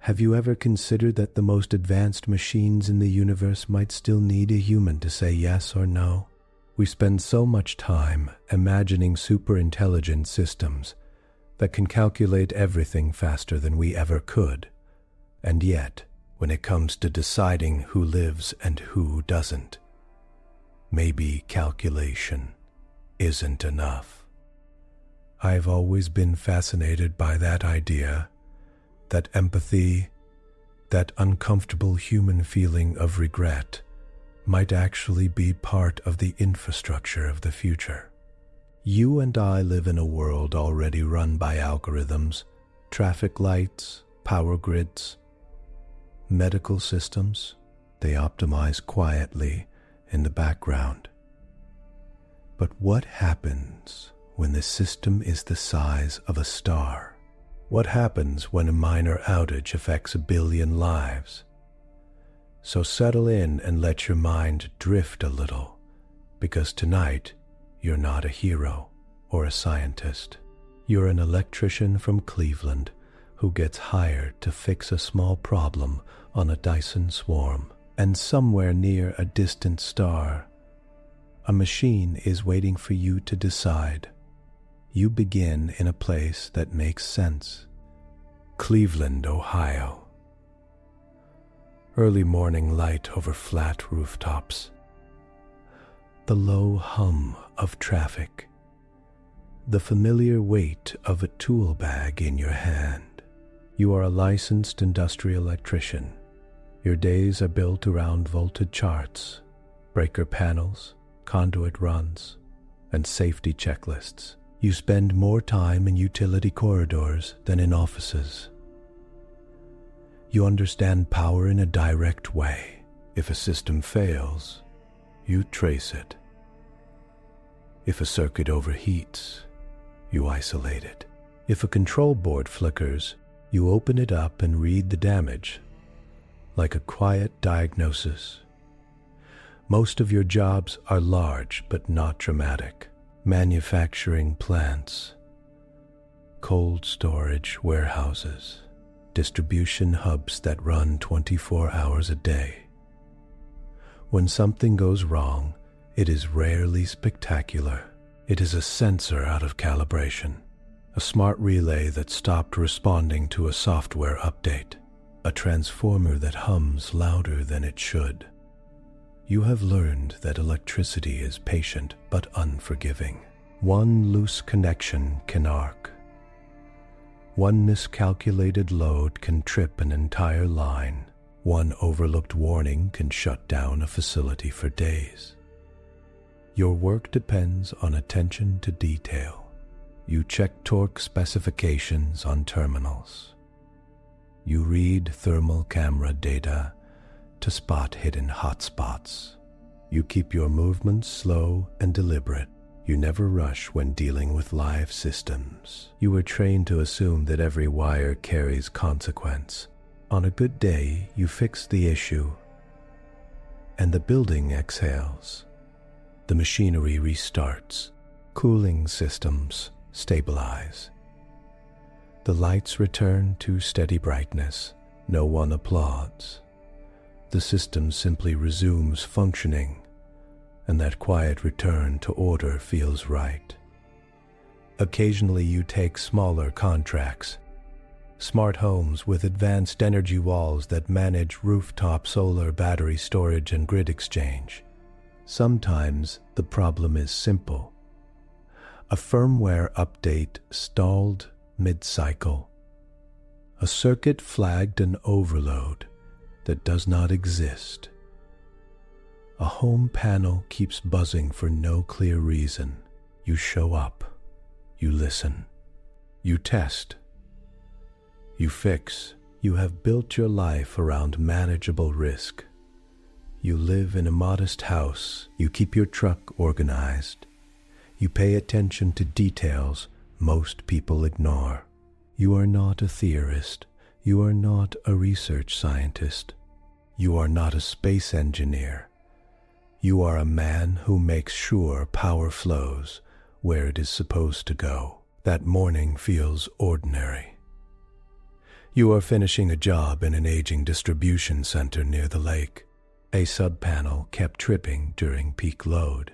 Have you ever considered that the most advanced machines in the universe might still need a human to say yes or no? We spend so much time imagining superintelligent systems that can calculate everything faster than we ever could. And yet, when it comes to deciding who lives and who doesn't, maybe calculation isn't enough. I've always been fascinated by that idea, that empathy, that uncomfortable human feeling of regret might actually be part of the infrastructure of the future. You and I live in a world already run by algorithms, traffic lights, power grids, medical systems. They optimize quietly in the background. But what happens when the system is the size of a star? What happens when a minor outage affects 1 billion lives? So settle in and let your mind drift a little, because tonight you're not a hero or a scientist. You're an electrician from Cleveland who gets hired to fix a small problem on a Dyson swarm. And somewhere near a distant star, a machine is waiting for you to decide. You begin in a place that makes sense. Cleveland, Ohio. Early morning light over flat rooftops. The low hum of traffic. The familiar weight of a tool bag in your hand. You are a licensed industrial electrician. Your days are built around voltage charts, breaker panels, conduit runs, and safety checklists. You spend more time in utility corridors than in offices. You understand power in a direct way. If a system fails, you trace it. If a circuit overheats, you isolate it. If a control board flickers, you open it up and read the damage, like a quiet diagnosis. Most of your jobs are large but not dramatic. Manufacturing plants, cold storage warehouses, distribution hubs that run 24 hours a day. When something goes wrong, it is rarely spectacular. It is a sensor out of calibration, a smart relay that stopped responding to a software update, a transformer that hums louder than it should. You have learned that electricity is patient but unforgiving. One loose connection can arc. One miscalculated load can trip an entire line. One overlooked warning can shut down a facility for days. Your work depends on attention to detail. You check torque specifications on terminals. You read thermal camera data to spot hidden hotspots. You keep your movements slow and deliberate. You never rush when dealing with live systems. You were trained to assume that every wire carries consequence. On a good day, you fix the issue, and the building exhales. The machinery restarts. Cooling systems stabilize. The lights return to steady brightness. No one applauds. The system simply resumes functioning, and that quiet return to order feels right. Occasionally you take smaller contracts, smart homes with advanced energy walls that manage rooftop solar battery storage and grid exchange. Sometimes the problem is simple. A firmware update stalled mid-cycle. A circuit flagged an overload that does not exist. A home panel keeps buzzing for no clear reason. You show up. You listen. You test. You fix. You have built your life around manageable risk. You live in a modest house. You keep your truck organized. You pay attention to details most people ignore. You are not a theorist. You are not a research scientist. You are not a space engineer. You are a man who makes sure power flows where it is supposed to go. That morning feels ordinary. You are finishing a job in an aging distribution center near the lake. A subpanel kept tripping during peak load.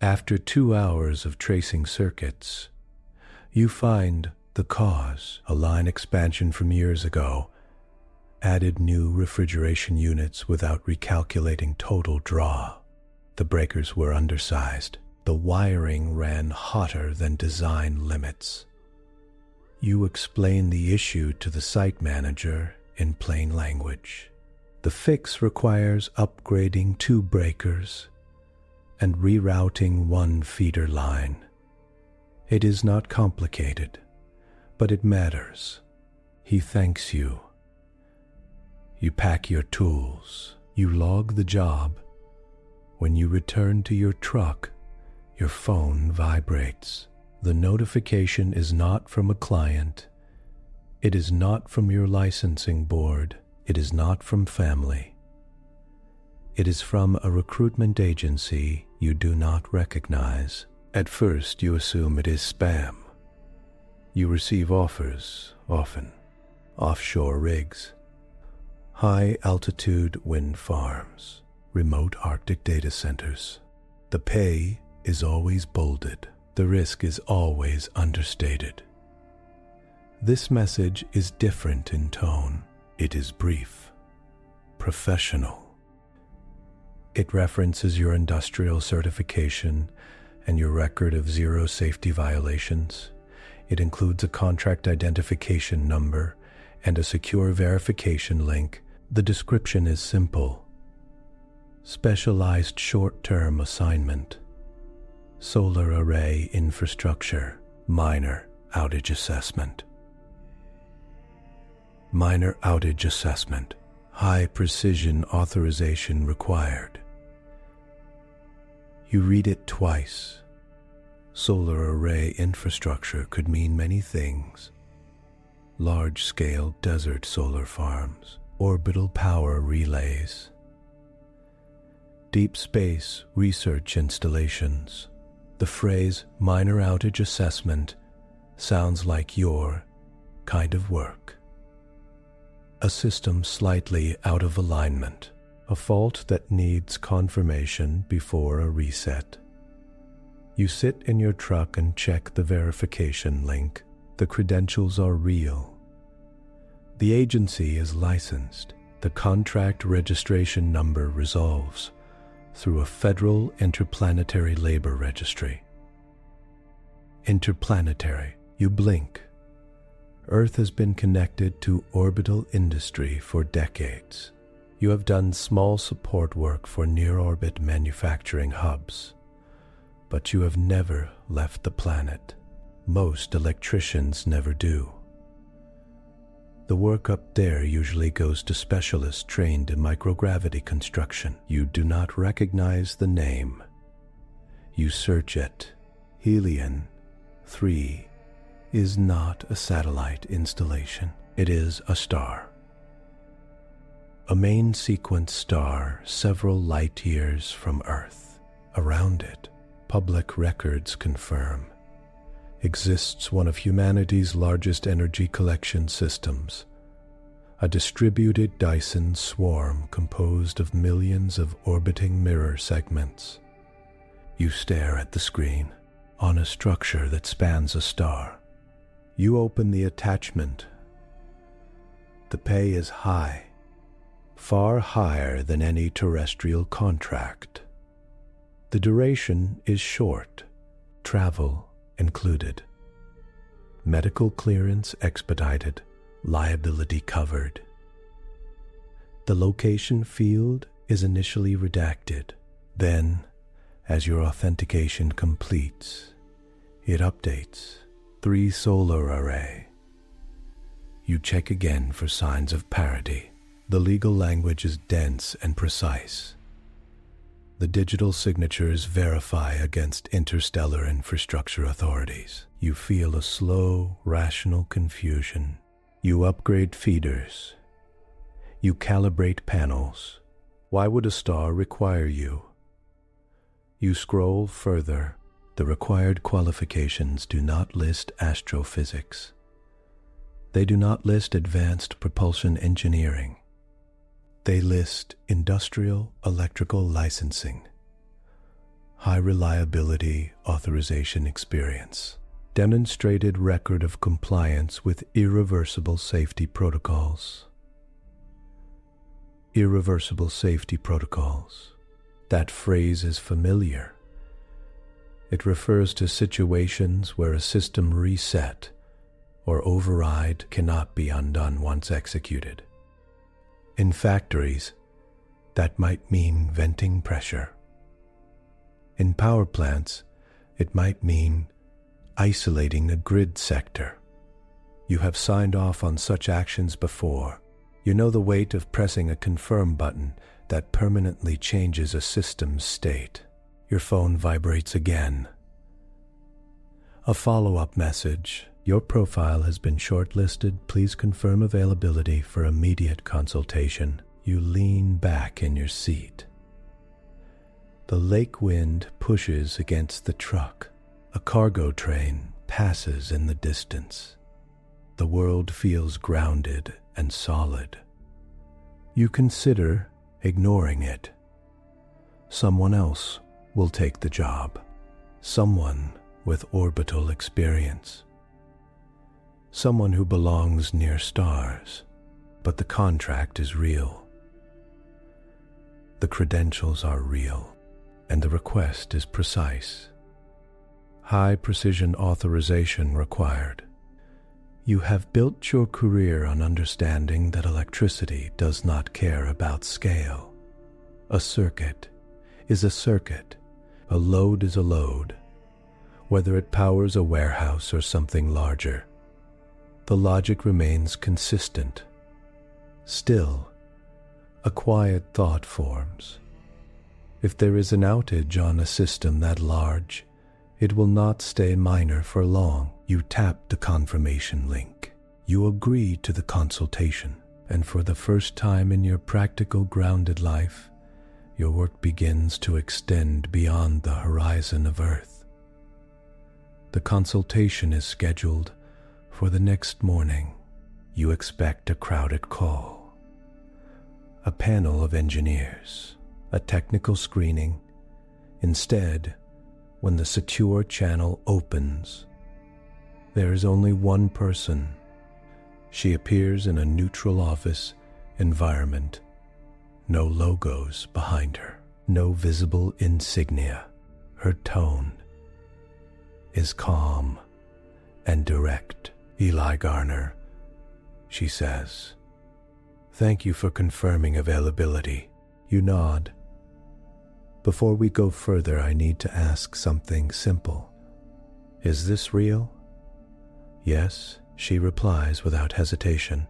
After 2 hours of tracing circuits, you find the cause. A line expansion from years ago added new refrigeration units without recalculating total draw. The breakers were undersized. The wiring ran hotter than design limits. You explain the issue to the site manager in plain language. The fix requires upgrading 2 breakers and rerouting 1 feeder line. It is not complicated, but it matters. He thanks you. You pack your tools. You log the job. When you return to your truck, your phone vibrates. The notification is not from a client. It is not from your licensing board. It is not from family. It is from a recruitment agency you do not recognize. At first, you assume it is spam. You receive offers, often, offshore rigs, high-altitude wind farms, remote Arctic data centers. The pay is always bolded. The risk is always understated. This message is different in tone. It is brief, professional. It references your industrial certification and your record of 0 safety violations. It includes a contract identification number and a secure verification link. The description is simple. Specialized short-term assignment. Solar array infrastructure. Minor outage assessment. Minor outage assessment. High precision authorization required. You read it twice. Solar array infrastructure could mean many things. Large-scale desert solar farms, orbital power relays, deep space research installations. The phrase minor outage assessment sounds like your kind of work. A system slightly out of alignment, a fault that needs confirmation before a reset. You sit in your truck and check the verification link. The credentials are real. The agency is licensed. The contract registration number resolves through a federal interplanetary labor registry. Interplanetary. You blink. Earth has been connected to orbital industry for decades. You have done small support work for near-orbit manufacturing hubs, but you have never left the planet. Most electricians never do. The work up there usually goes to specialists trained in microgravity construction. You do not recognize the name. You search it. Helios 3 is not a satellite installation. It is a star. A main sequence star several light years from Earth. Around it, public records confirm, exists one of humanity's largest energy collection systems, a distributed Dyson swarm composed of millions of orbiting mirror segments. You stare at the screen on a structure that spans a star. You open the attachment. The pay is high, far higher than any terrestrial contract. The duration is short, travel included, medical clearance expedited, liability covered. The location field is initially redacted. Then, as your authentication completes, it updates. 3 solar array. You check again for signs of parity. The legal language is dense and precise. The digital signatures verify against interstellar infrastructure authorities. You feel a slow, rational confusion. You upgrade feeders. You calibrate panels. Why would a star require you? You scroll further. The required qualifications do not list astrophysics. They do not list advanced propulsion engineering. They list industrial electrical licensing, high reliability authorization experience, demonstrated record of compliance with irreversible safety protocols. Irreversible safety protocols. That phrase is familiar. It refers to situations where a system reset or override cannot be undone once executed. In factories, that might mean venting pressure. In power plants, it might mean isolating a grid sector. You have signed off on such actions before. You know the weight of pressing a confirm button that permanently changes a system's state. Your phone vibrates again. A follow-up message. Your profile has been shortlisted. Please confirm availability for immediate consultation. You lean back in your seat. The lake wind pushes against the truck. A cargo train passes in the distance. The world feels grounded and solid. You consider ignoring it. Someone else will take the job. Someone with orbital experience. Someone who belongs near stars, but the contract is real. The credentials are real, and the request is precise. High precision authorization required. You have built your career on understanding that electricity does not care about scale. A circuit is a circuit. A load is a load, whether it powers a warehouse or something larger. The logic remains consistent. Still, a quiet thought forms. If there is an outage on a system that large, it will not stay minor for long. You tap the confirmation link. You agree to the consultation, and for the first time in your practical grounded life, your work begins to extend beyond the horizon of Earth. The consultation is scheduled for the next morning. You expect a crowded call. A panel of engineers, a technical screening. Instead, when the secure channel opens, there is only one person. She appears in a neutral office environment. No logos behind her, no visible insignia. Her tone is calm and direct. Eli Garner, she says. Thank you for confirming availability. You nod. Before we go further, I need to ask something simple. Is this real? Yes, she replies without hesitation.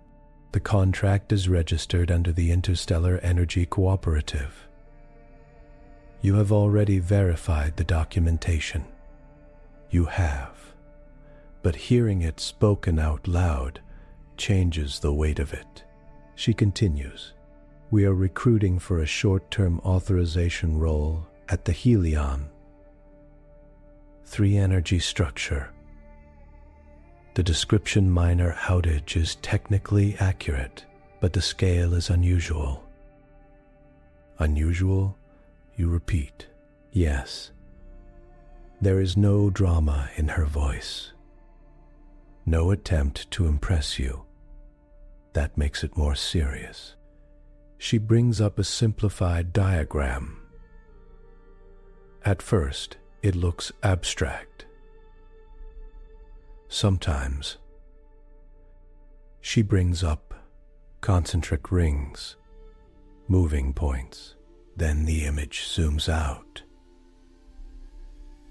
The contract is registered under the Interstellar Energy Cooperative. You have already verified the documentation. You have. But hearing it spoken out loud changes the weight of it. She continues. We are recruiting for a short-term authorization role at the Helion 3 energy structure. The description minor outage is technically accurate, but the scale is unusual. Unusual? You repeat. Yes. There is no drama in her voice. No attempt to impress you. That makes it more serious. She brings up a simplified diagram. At first, it looks abstract. Sometimes, she brings up concentric rings, moving points. Then the image zooms out.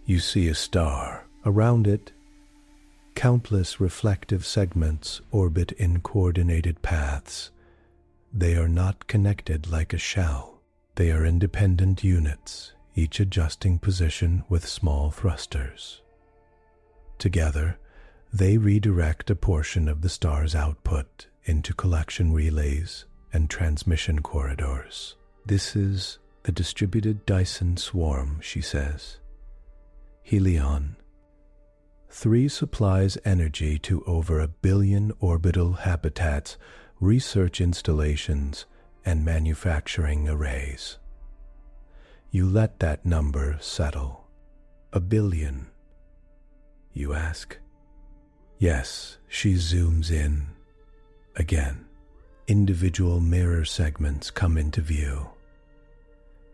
You see a star. Around it, countless reflective segments orbit in coordinated paths. They are not connected like a shell. They are independent units, each adjusting position with small thrusters. Together, they redirect a portion of the star's output into collection relays and transmission corridors. This is a distributed Dyson swarm, she says. Helion, 3 supplies energy to over 1 billion orbital habitats, research installations, and manufacturing arrays. You let that number settle. 1 billion. You ask. Yes, she zooms in. Again, individual mirror segments come into view.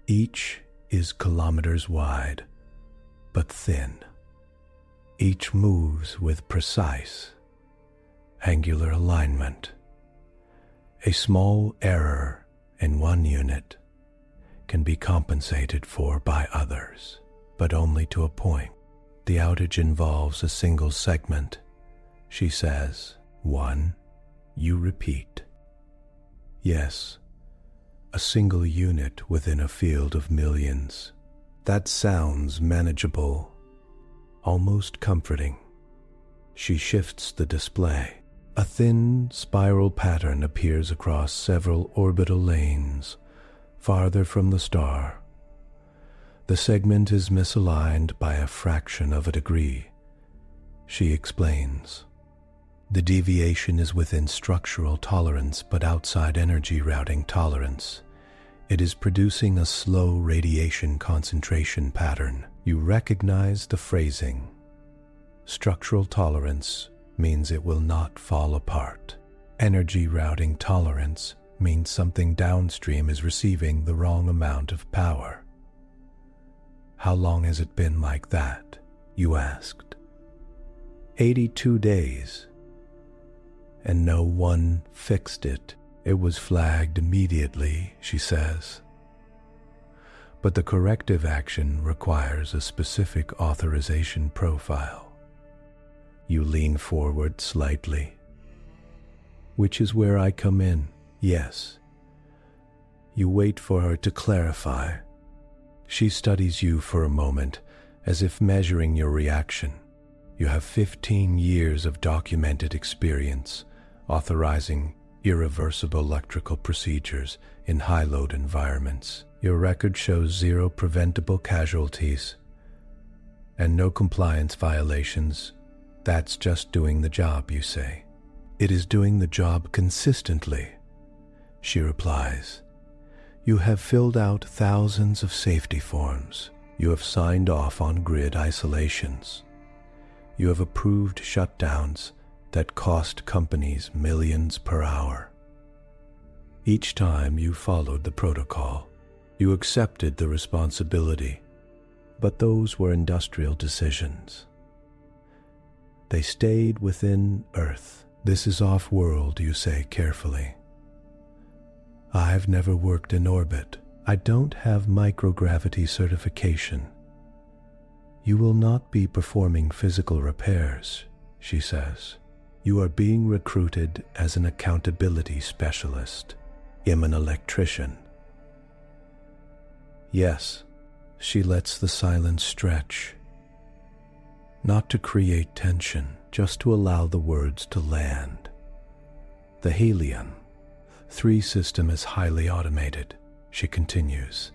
Each is kilometers wide, but thin. Each moves with precise, angular alignment. A small error in one unit can be compensated for by others, but only to a point. The outage involves a single segment. She says, 1. You repeat. Yes, a single unit within a field of millions. That sounds manageable, almost comforting. She shifts the display. A thin spiral pattern appears across several orbital lanes, farther from the star. The segment is misaligned by a fraction of a degree. She explains. The deviation is within structural tolerance but outside energy routing tolerance. It is producing a slow radiation concentration pattern. You recognize the phrasing. Structural tolerance means it will not fall apart. Energy routing tolerance means something downstream is receiving the wrong amount of power. How long has it been like that? You asked. 82 days. And no one fixed it. It was flagged immediately, she says. But the corrective action requires a specific authorization profile. You lean forward slightly. Which is where I come in, yes. You wait for her to clarify. She studies you for a moment, as if measuring your reaction. You have 15 years of documented experience, authorizing irreversible electrical procedures in high-load environments. Your record shows 0 preventable casualties and no compliance violations. That's just doing the job, you say. It is doing the job consistently, she replies. You have filled out thousands of safety forms. You have signed off on grid isolations. You have approved shutdowns that cost companies millions per hour. Each time you followed the protocol, you accepted the responsibility, but those were industrial decisions. They stayed within Earth. This is off-world, you say carefully. I've never worked in orbit. I don't have microgravity certification. You will not be performing physical repairs, she says. You are being recruited as an accountability specialist. I'm an electrician. Yes, she lets the silence stretch. Not to create tension, just to allow the words to land. The Helios 3 system is highly automated, she continues.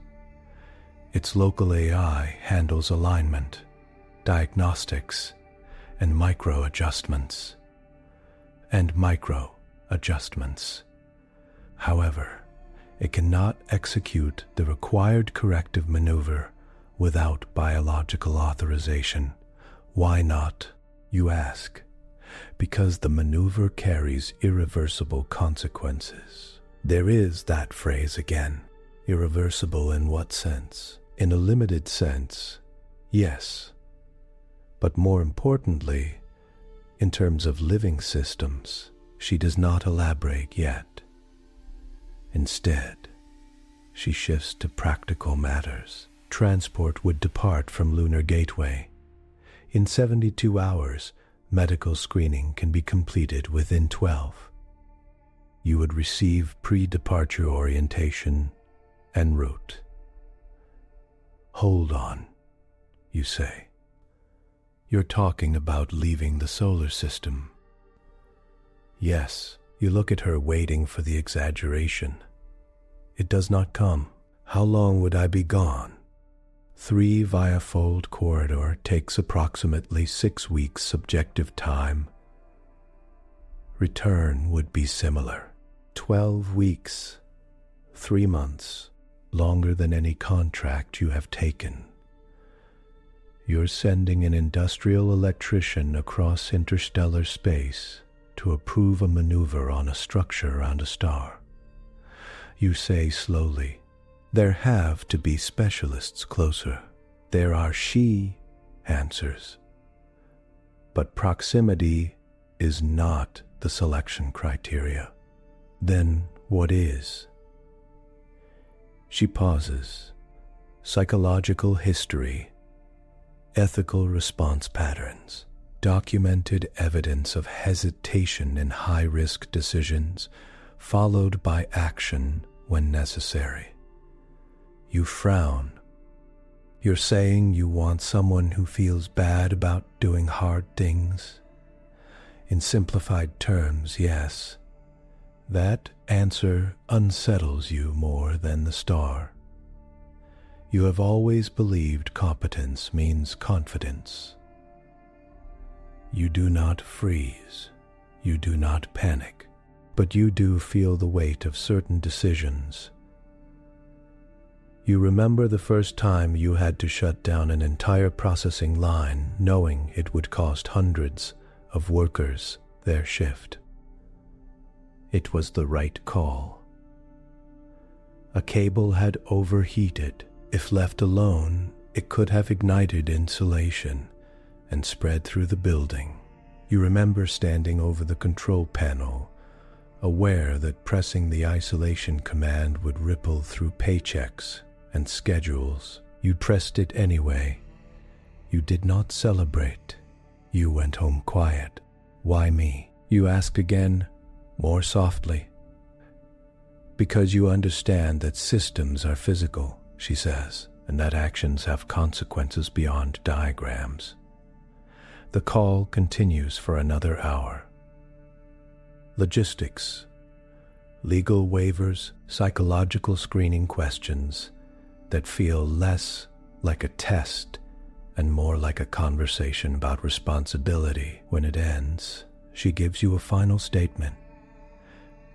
Its local AI handles alignment, diagnostics, and micro-adjustments. However, it cannot execute the required corrective maneuver without biological authorization. Why not, you ask? Because the maneuver carries irreversible consequences. There is that phrase again. Irreversible in what sense? In a limited sense, yes. But more importantly, in terms of living systems, she does not elaborate yet. Instead, she shifts to practical matters. Transport would depart from Lunar Gateway. In 72 hours, medical screening can be completed within 12. You would receive pre-departure orientation en route. Hold on, you say. You're talking about leaving the solar system. Yes, you look at her waiting for the exaggeration. It does not come. How long would I be gone? 3 via fold corridor takes approximately 6 weeks subjective time. Return would be similar. 12 weeks, 3 months, longer than any contract you have taken. You're sending an industrial electrician across interstellar space to approve a maneuver on a structure around a star. You say slowly, "There have to be specialists closer." "There are," she answers. "But proximity is not the selection criteria." "Then what is?" She pauses. Psychological history, ethical response patterns, documented evidence of hesitation in high-risk decisions, followed by action when necessary. You frown. You're saying you want someone who feels bad about doing hard things? In simplified terms, yes. That answer unsettles you more than the star. You have always believed competence means confidence. You do not freeze. You do not panic. But you do feel the weight of certain decisions. You remember the first time you had to shut down an entire processing line, knowing it would cost hundreds of workers their shift. It was the right call. A cable had overheated. If left alone, it could have ignited insulation and spread through the building. You remember standing over the control panel, aware that pressing the isolation command would ripple through paychecks and schedules. You pressed it anyway. You did not celebrate. You went home quiet. "Why me?" You ask again, more softly. "Because you understand that systems are physical," she says, "and that actions have consequences beyond diagrams." The call continues for another hour. Logistics, legal waivers, psychological screening questions that feel less like a test and more like a conversation about responsibility. When it ends, she gives you a final statement.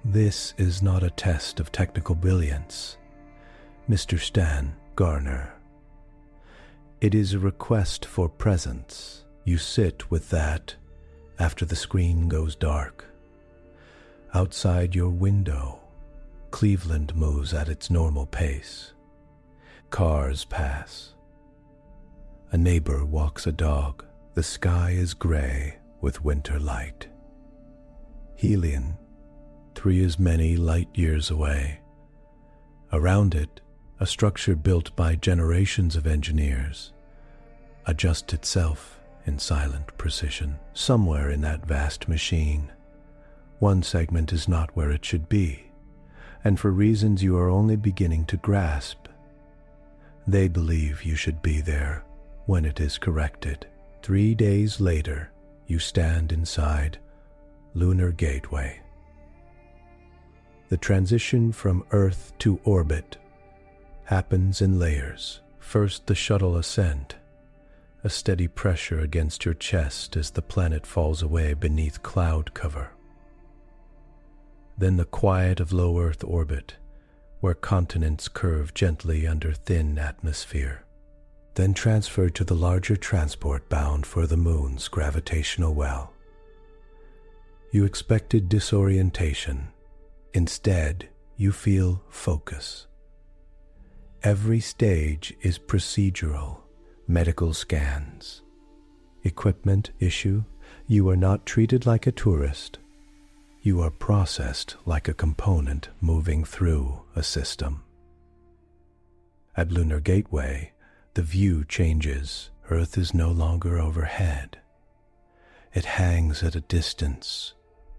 "This is not a test of technical brilliance, Mr. Stan Garner. It is a request for presence." You sit with that after the screen goes dark. Outside your window, Cleveland moves at its normal pace. Cars pass. A neighbor walks a dog. The sky is gray with winter light. Helion, 3 as many light years away. Around it, a structure built by generations of engineers adjusts itself in silent precision. Somewhere in that vast machine, one segment is not where it should be, and for reasons you are only beginning to grasp, they believe you should be there when it is corrected. 3 days later, you stand inside Lunar Gateway. The transition from Earth to orbit happens in layers. First, the shuttle ascent, a steady pressure against your chest as the planet falls away beneath cloud cover. Then the quiet of low Earth orbit, where continents curve gently under thin atmosphere. Then transferred to the larger transport bound for the moon's gravitational well. You expected disorientation. Instead, you feel focus. Every stage is procedural. Medical scans, equipment issue. You are not treated like a tourist. You are processed like a component moving through a system. At Lunar Gateway, the view changes. Earth is no longer overhead. It hangs at a distance,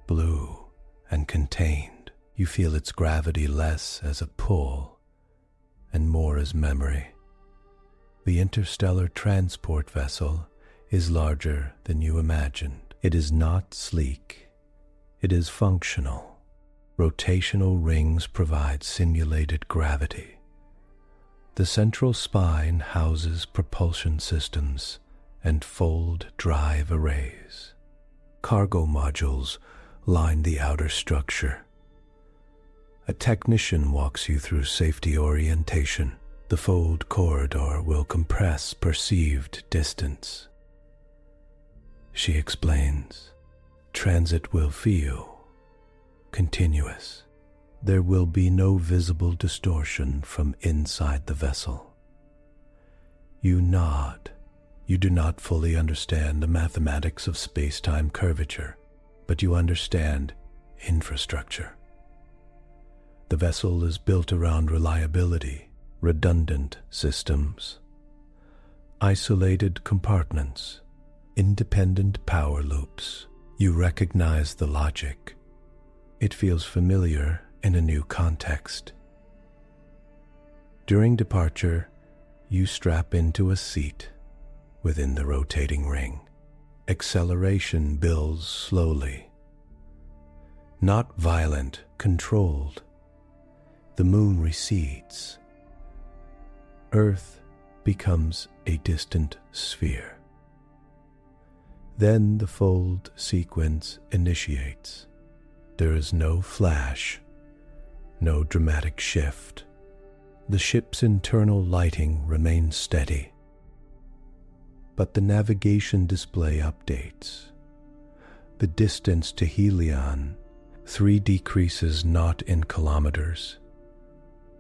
blue and contained. You feel its gravity less as a pull and more as memory. The interstellar transport vessel is larger than you imagined. It is not sleek. It is functional. Rotational rings provide simulated gravity. The central spine houses propulsion systems and fold drive arrays. Cargo modules line the outer structure. A technician walks you through safety orientation. The fold corridor will compress perceived distance. She explains, transit will feel continuous. There will be no visible distortion from inside the vessel. You nod. You do not fully understand the mathematics of space-time curvature, but you understand infrastructure. The vessel is built around reliability, redundant systems, isolated compartments, independent power loops. You recognize the logic. It feels familiar in a new context. During departure, you strap into a seat within the rotating ring. Acceleration builds slowly. Not violent, controlled. The moon recedes. Earth becomes a distant sphere. Then the fold sequence initiates. There is no flash, no dramatic shift. The ship's internal lighting remains steady. But the navigation display updates. The distance to Helion 3 decreases not in kilometers,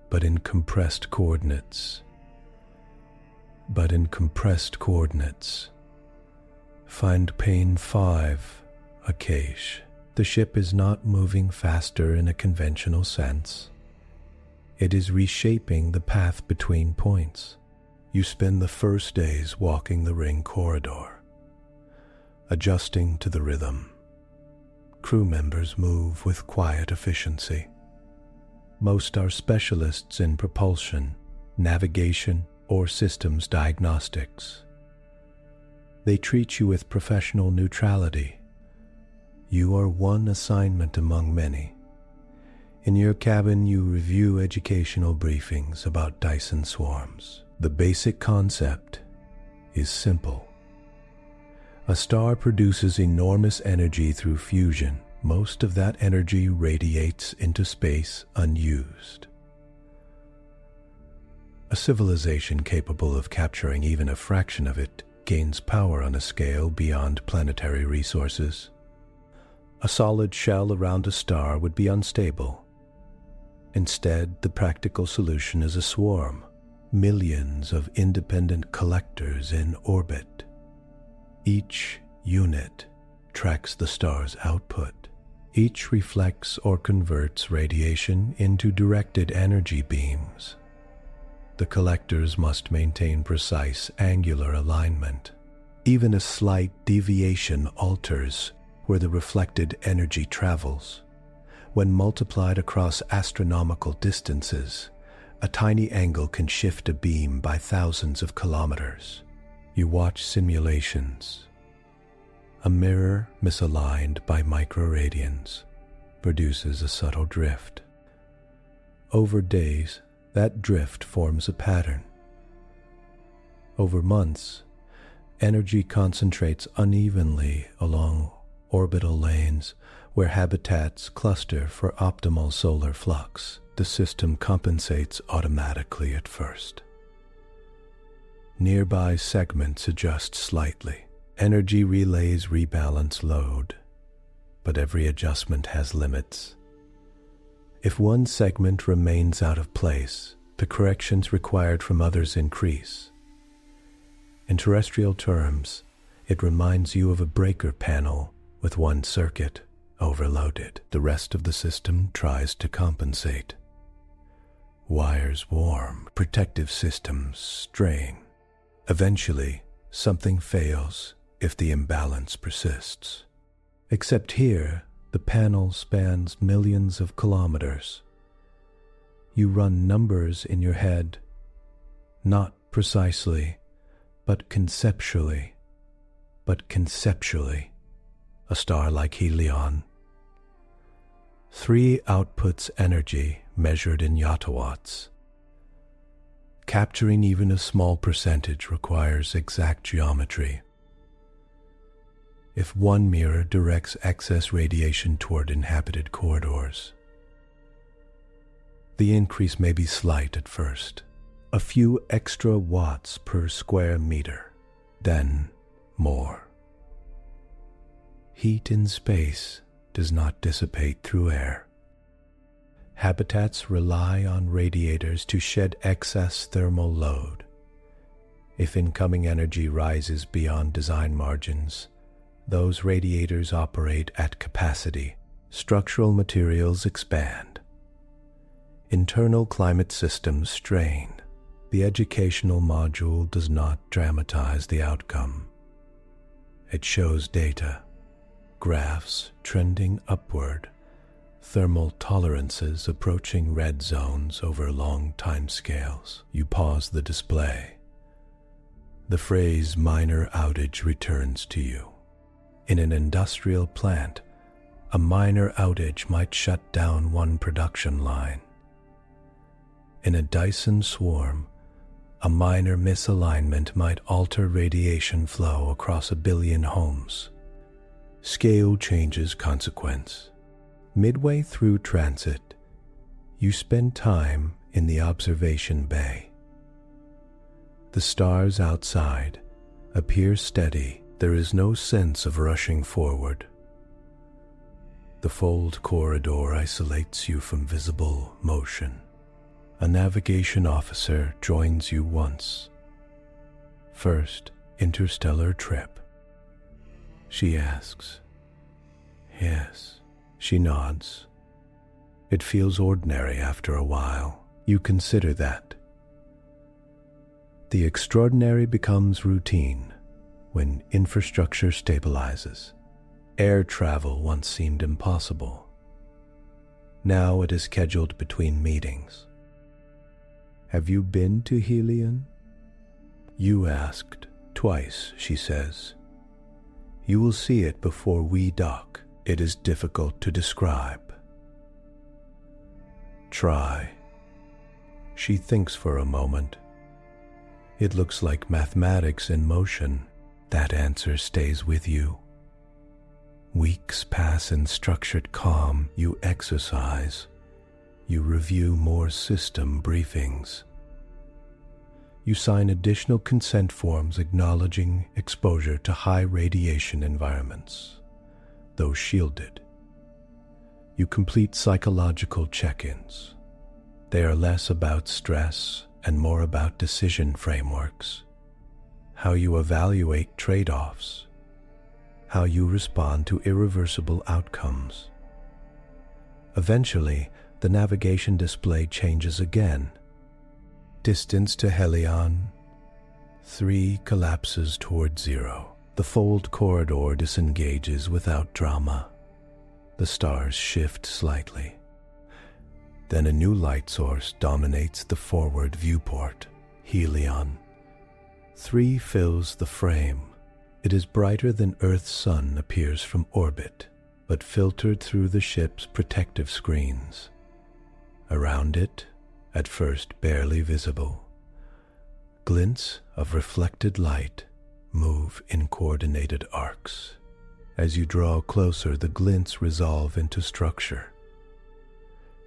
but in compressed coordinates. Find pane 5, Akash. The ship is not moving faster in a conventional sense. It is reshaping the path between points. You spend the first days walking the ring corridor, adjusting to the rhythm. Crew members move with quiet efficiency. Most are specialists in propulsion, navigation, or systems diagnostics. They treat you with professional neutrality. You are one assignment among many. In your cabin, you review educational briefings about Dyson swarms. The basic concept is simple. A star produces enormous energy through fusion. Most of that energy radiates into space unused. A civilization capable of capturing even a fraction of it gains power on a scale beyond planetary resources. A solid shell around a star would be unstable. Instead, the practical solution is a swarm, millions of independent collectors in orbit. Each unit tracks the star's output. Each reflects or converts radiation into directed energy beams. The collectors must maintain precise angular alignment. Even a slight deviation alters where the reflected energy travels. When multiplied across astronomical distances, a tiny angle can shift a beam by thousands of kilometers. You watch simulations. A mirror misaligned by microradians produces a subtle drift. Over days, that drift forms a pattern. Over months, energy concentrates unevenly along orbital lanes where habitats cluster for optimal solar flux. The system compensates automatically at first. Nearby segments adjust slightly. Energy relays rebalance load, but every adjustment has limits. If one segment remains out of place, the corrections required from others increase. In terrestrial terms, it reminds you of a breaker panel with one circuit overloaded. The rest of the system tries to compensate. Wires warm, protective systems strain. Eventually, something fails if the imbalance persists. Except here, the panel spans millions of kilometers. You run numbers in your head, not precisely, but conceptually. A star like Helion. 3 outputs energy measured in yottawatts. Capturing even a small percentage requires exact geometry. If one mirror directs excess radiation toward inhabited corridors, the increase may be slight at first, a few extra watts per square meter, then more. Heat in space does not dissipate through air. Habitats rely on radiators to shed excess thermal load. If incoming energy rises beyond design margins, those radiators operate at capacity. Structural materials expand. Internal climate systems strain. The educational module does not dramatize the outcome. It shows data, graphs trending upward, thermal tolerances approaching red zones over long timescales. You pause the display. The phrase minor outage returns to you. In an industrial plant, a minor outage might shut down one production line. In a Dyson swarm, a minor misalignment might alter radiation flow across 1 billion homes. Scale changes consequence. Midway through transit, you spend time in the observation bay. The stars outside appear steady. There is no sense of rushing forward. The fold corridor isolates you from visible motion. A navigation officer joins you once. First interstellar trip. She asks. Yes. She nods. It feels ordinary after a while. You consider that. The extraordinary becomes routine when infrastructure stabilizes. Air travel once seemed impossible. Now it is scheduled between meetings. Have you been to Helion? You asked. Twice, she says. You will see it before we dock. It is difficult to describe. Try. She thinks for a moment. It looks like mathematics in motion. That answer stays with you. Weeks pass in structured calm. You exercise. You review more system briefings. You sign additional consent forms acknowledging exposure to high radiation environments, though shielded. You complete psychological check-ins. They are less about stress and more about decision frameworks, how you evaluate trade-offs, how you respond to irreversible outcomes. Eventually, the navigation display changes again. Distance to Helion, 3 collapses toward 0. The fold corridor disengages without drama. The stars shift slightly. Then a new light source dominates the forward viewport, Helion. 3 fills the frame. It is brighter than Earth's sun appears from orbit, but filtered through the ship's protective screens. Around it, at first barely visible, glints of reflected light move in coordinated arcs. As you draw closer, the glints resolve into structure.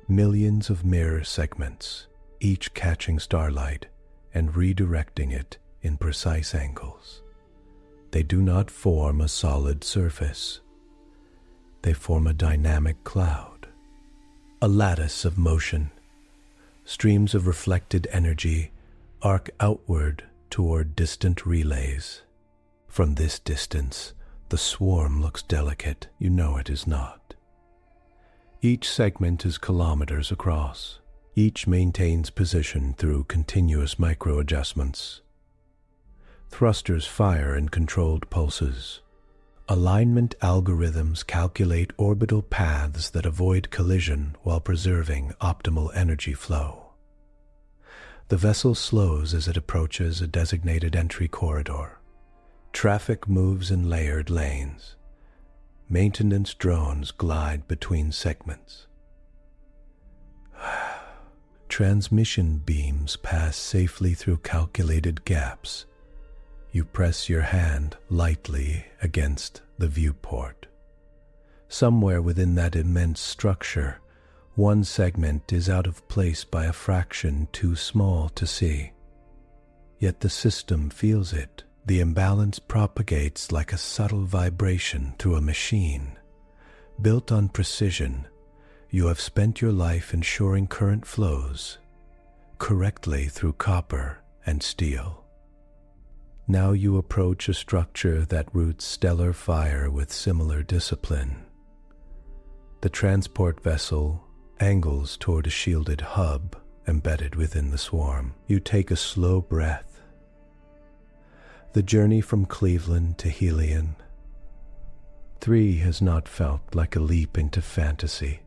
Millions of mirror segments, each catching starlight and redirecting it in precise angles. They do not form a solid surface. They form a dynamic cloud, a lattice of motion. Streams of reflected energy arc outward toward distant relays. From this distance, the swarm looks delicate. You know it is not. Each segment is kilometers across. Each maintains position through continuous micro-adjustments. Thrusters fire in controlled pulses. Alignment algorithms calculate orbital paths that avoid collision while preserving optimal energy flow. The vessel slows as it approaches a designated entry corridor. Traffic moves in layered lanes. Maintenance drones glide between segments. transmission beams pass safely through calculated gaps. You press your hand lightly against the viewport. Somewhere within that immense structure, one segment is out of place by a fraction too small to see. Yet the system feels it. The imbalance propagates like a subtle vibration through a machine. Built on precision, you have spent your life ensuring current flows correctly through copper and steel. Now you approach a structure that roots stellar fire with similar discipline. The transport vessel angles toward a shielded hub embedded within the swarm. You take a slow breath. The journey from Cleveland to Helios 3 has not felt like a leap into fantasy.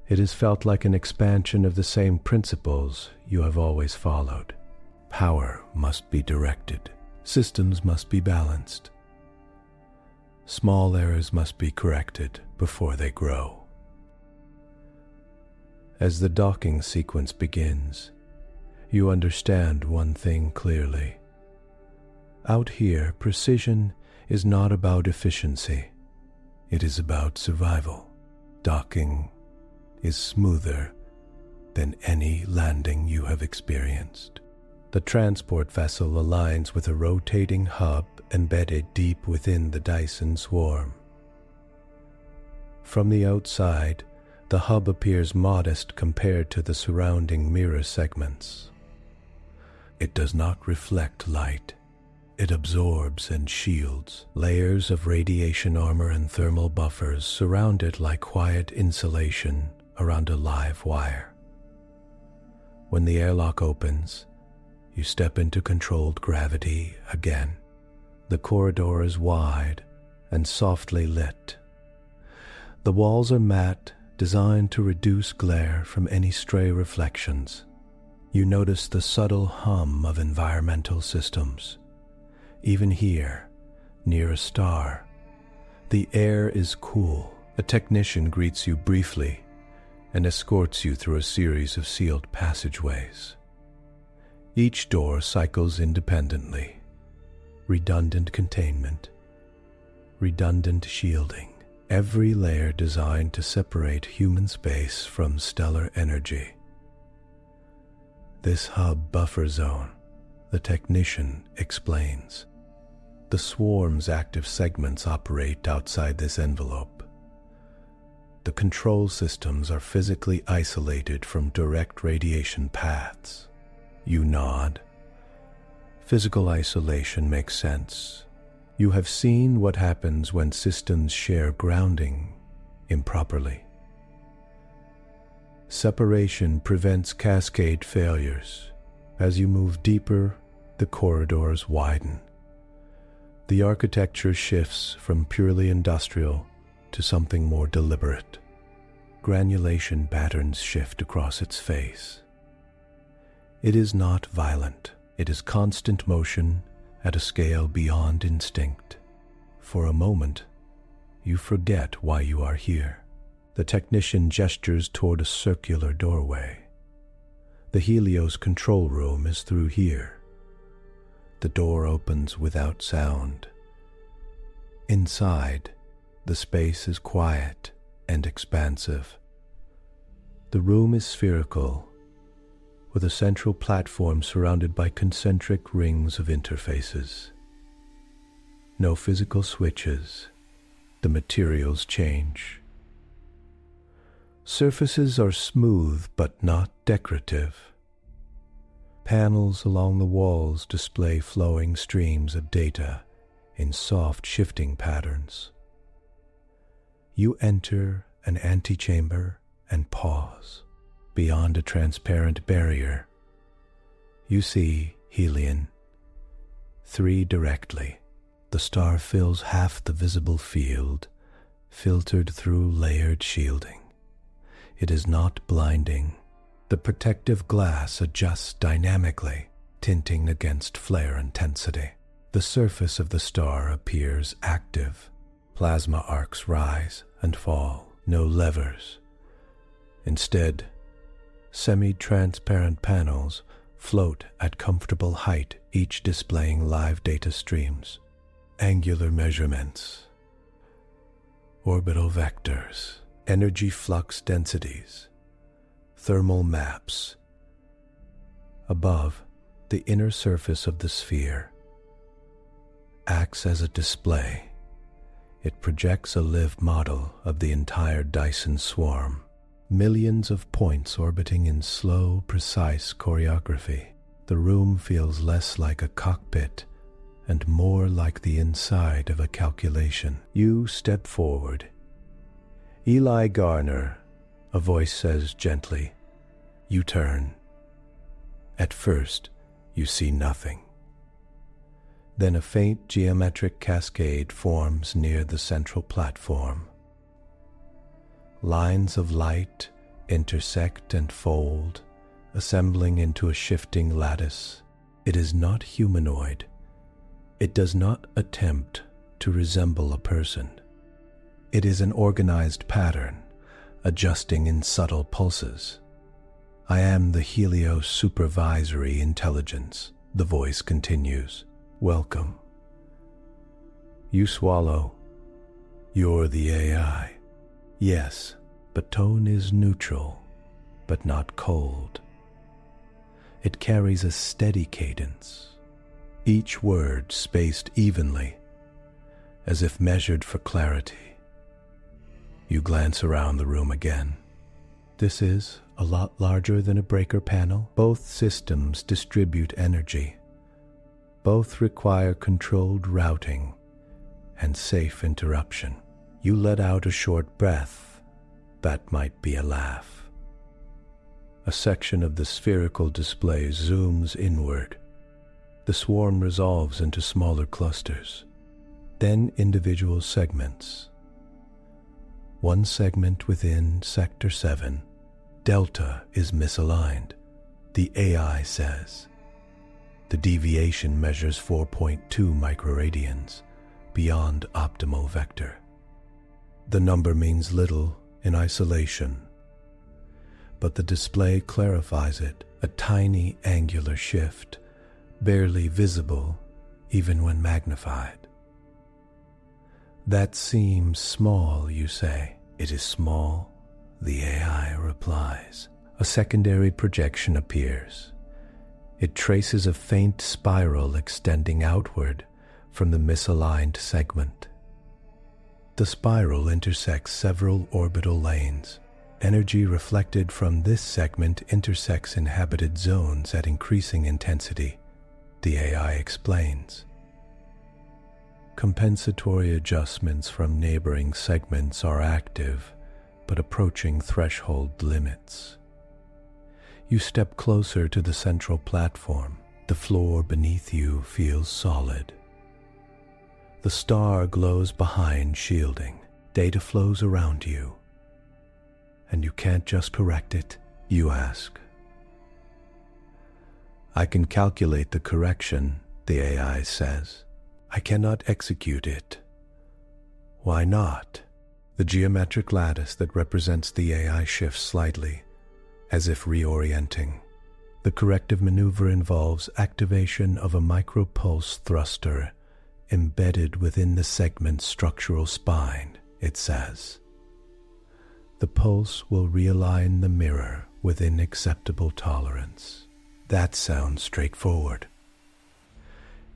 It has felt like an expansion of the same principles you have always followed. Power must be directed. Systems must be balanced. Small errors must be corrected before they grow. As the docking sequence begins, you understand one thing clearly. Out here, precision is not about efficiency. It is about survival. Docking is smoother than any landing you have experienced. The transport vessel aligns with a rotating hub embedded deep within the Dyson swarm. From the outside, the hub appears modest compared to the surrounding mirror segments. It does not reflect light. It absorbs and shields. Layers of radiation armor and thermal buffers surround it like quiet insulation around a live wire. When the airlock opens, you step into controlled gravity again. The corridor is wide and softly lit. The walls are matte, designed to reduce glare from any stray reflections. You notice the subtle hum of environmental systems. Even here, near a star, the air is cool. A technician greets you briefly and escorts you through a series of sealed passageways. Each door cycles independently. Redundant containment, redundant shielding. Every layer designed to separate human space from stellar energy. This hub buffer zone, the technician explains. The swarm's active segments operate outside this envelope. The control systems are physically isolated from direct radiation paths. You nod. Physical isolation makes sense. You have seen what happens when systems share grounding improperly. Separation prevents cascade failures. As you move deeper, the corridors widen. The architecture shifts from purely industrial to something more deliberate. Granulation patterns shift across its face. It is not violent. It is constant motion at a scale beyond instinct. For a moment, you forget why you are here. The technician gestures toward a circular doorway. The Helios control room is through here. The door opens without sound. Inside, the space is quiet and expansive. The room is spherical, with a central platform surrounded by concentric rings of interfaces. No physical switches. The materials change. Surfaces are smooth but not decorative. Panels along the walls display flowing streams of data in soft shifting patterns. You enter an antechamber and pause. Beyond a transparent barrier, you see Helios 3 directly. The star fills half the visible field, filtered through layered shielding. It is not blinding. The protective glass adjusts dynamically, tinting against flare intensity. The surface of the star appears active. Plasma arcs rise and fall, no levers. Instead, Semi-transparent panels float at comfortable height, each displaying live data streams, angular measurements, orbital vectors, energy flux densities, thermal maps. Above, the inner surface of the sphere acts as a display. It projects a live model of the entire Dyson swarm, millions of points orbiting in slow, precise choreography. The room feels less like a cockpit and more like the inside of a calculation. You step forward. "Eli Garner," a voice says gently. You turn. At first, you see nothing. Then a faint geometric cascade forms near the central platform. Lines of light intersect and fold, assembling into a shifting lattice. It is not humanoid. It does not attempt to resemble a person. It is an organized pattern, adjusting in subtle pulses. "I am the Helios Supervisory Intelligence," the voice continues. "Welcome." You swallow. "You're the AI." "Yes, but tone is neutral, but not cold." It carries a steady cadence, each word spaced evenly, as if measured for clarity. You glance around the room again. This is a lot larger than a breaker panel. Both systems distribute energy. Both require controlled routing and safe interruption. You let out a short breath. That might be a laugh. A section of the spherical display zooms inward. The swarm resolves into smaller clusters, then individual segments. One segment within Sector 7, Delta, is misaligned, the AI says. The deviation measures 4.2 microradians, beyond optimal vector. The number means little in isolation, but the display clarifies it, a tiny angular shift, barely visible even when magnified. "That seems small," you say. "It is small," the AI replies. A secondary projection appears. It traces a faint spiral extending outward from the misaligned segment. The spiral intersects several orbital lanes. Energy reflected from this segment intersects inhabited zones at increasing intensity, the AI explains. Compensatory adjustments from neighboring segments are active, but approaching threshold limits. You step closer to the central platform. The floor beneath you feels solid. The star glows behind shielding. Data flows around you. "And you can't just correct it?" you ask. "I can calculate the correction," the AI says. "I cannot execute it." "Why not?" The geometric lattice that represents the AI shifts slightly, as if reorienting. The corrective maneuver involves activation of a micropulse thruster embedded within the segment's structural spine, it says. The pulse will realign the mirror within acceptable tolerance. That sounds straightforward.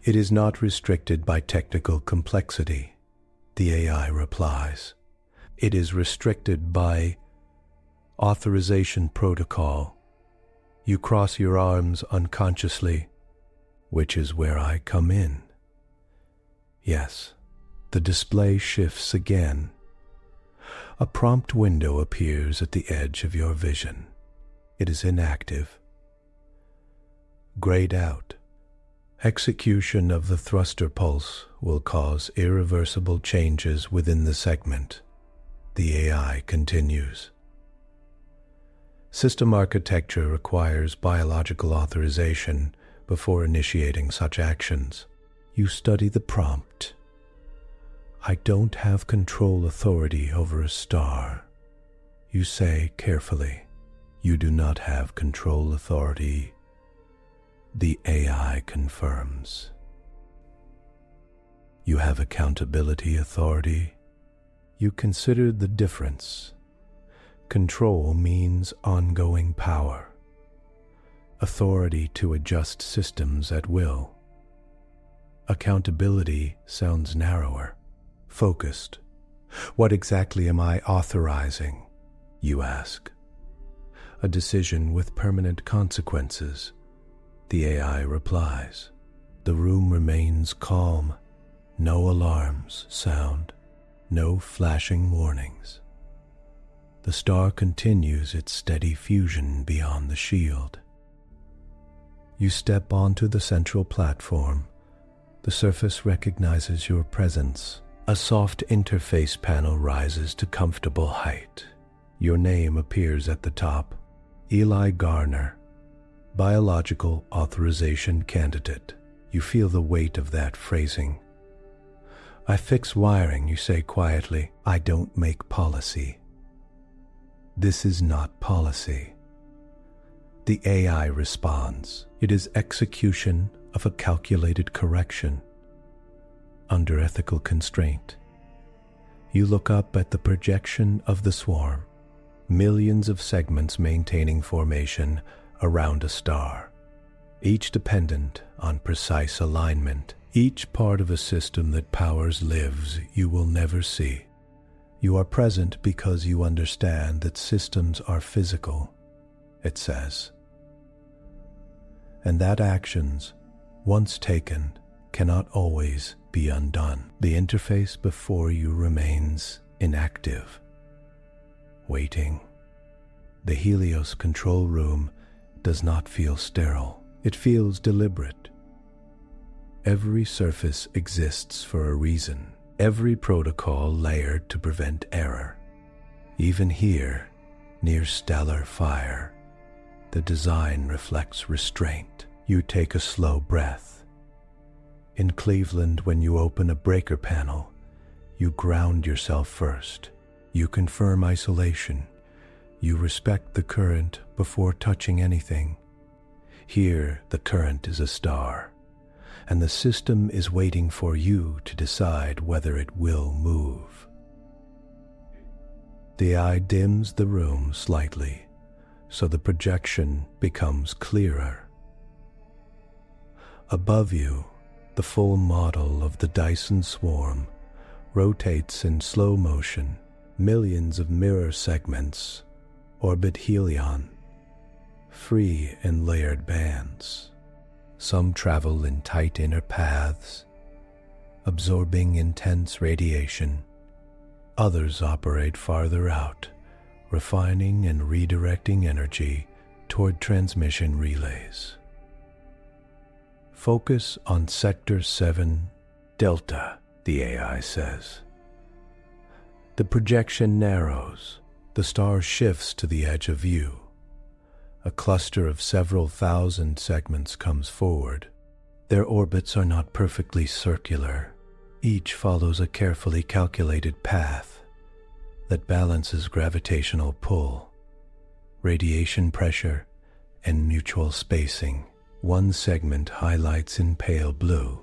"It is not restricted by technical complexity," the AI replies. "It is restricted by authorization protocol. You cross your arms unconsciously, which is where I come in." Yes, the display shifts again. A prompt window appears at the edge of your vision. It is inactive. Grayed out. Execution of the thruster pulse will cause irreversible changes within the segment, the AI continues. System architecture requires biological authorization before initiating such actions. You study the prompt. "I don't have control authority over a star," you say carefully. You do not have control authority, the AI confirms. You have accountability authority. You consider the difference. Control means ongoing power, authority to adjust systems at will. Accountability sounds narrower, focused. What exactly am I authorizing, you ask? A decision with permanent consequences, the AI replies. The room remains calm. No alarms sound, no flashing warnings. The star continues its steady fusion beyond the shield. You step onto the central platform. The surface recognizes your presence. A soft interface panel rises to comfortable height. Your name appears at the top. Eli Garner, biological authorization candidate. You feel the weight of that phrasing. I fix wiring, you say quietly. I don't make policy. This is not policy. The AI responds. It is execution of a calculated correction under ethical constraint. You look up at the projection of the swarm, millions of segments maintaining formation around a star, each dependent on precise alignment, each part of a system that powers lives you will never see. You are present because you understand that systems are physical, it says, and that actions, once taken, cannot always be undone. The interface before you remains inactive, waiting. The Helios control room does not feel sterile. It feels deliberate. Every surface exists for a reason. Every protocol layered to prevent error. Even here, near stellar fire, the design reflects restraint. You take a slow breath. In Cleveland, when you open a breaker panel, you ground yourself first. You confirm isolation. You respect the current before touching anything. Here, the current is a star, and the system is waiting for you to decide whether it will move. The eye dims the room slightly, so the projection becomes clearer. Above you, the full model of the Dyson swarm rotates in slow motion. Millions of mirror segments orbit Helion, free in layered bands. Some travel in tight inner paths, absorbing intense radiation. Others operate farther out, refining and redirecting energy toward transmission relays. Focus on Sector 7 Delta, the AI says. The projection narrows. The star shifts to the edge of view. A cluster of several thousand segments comes forward. Their orbits are not perfectly circular. Each follows a carefully calculated path that balances gravitational pull, radiation pressure, and mutual spacing. One segment highlights in pale blue.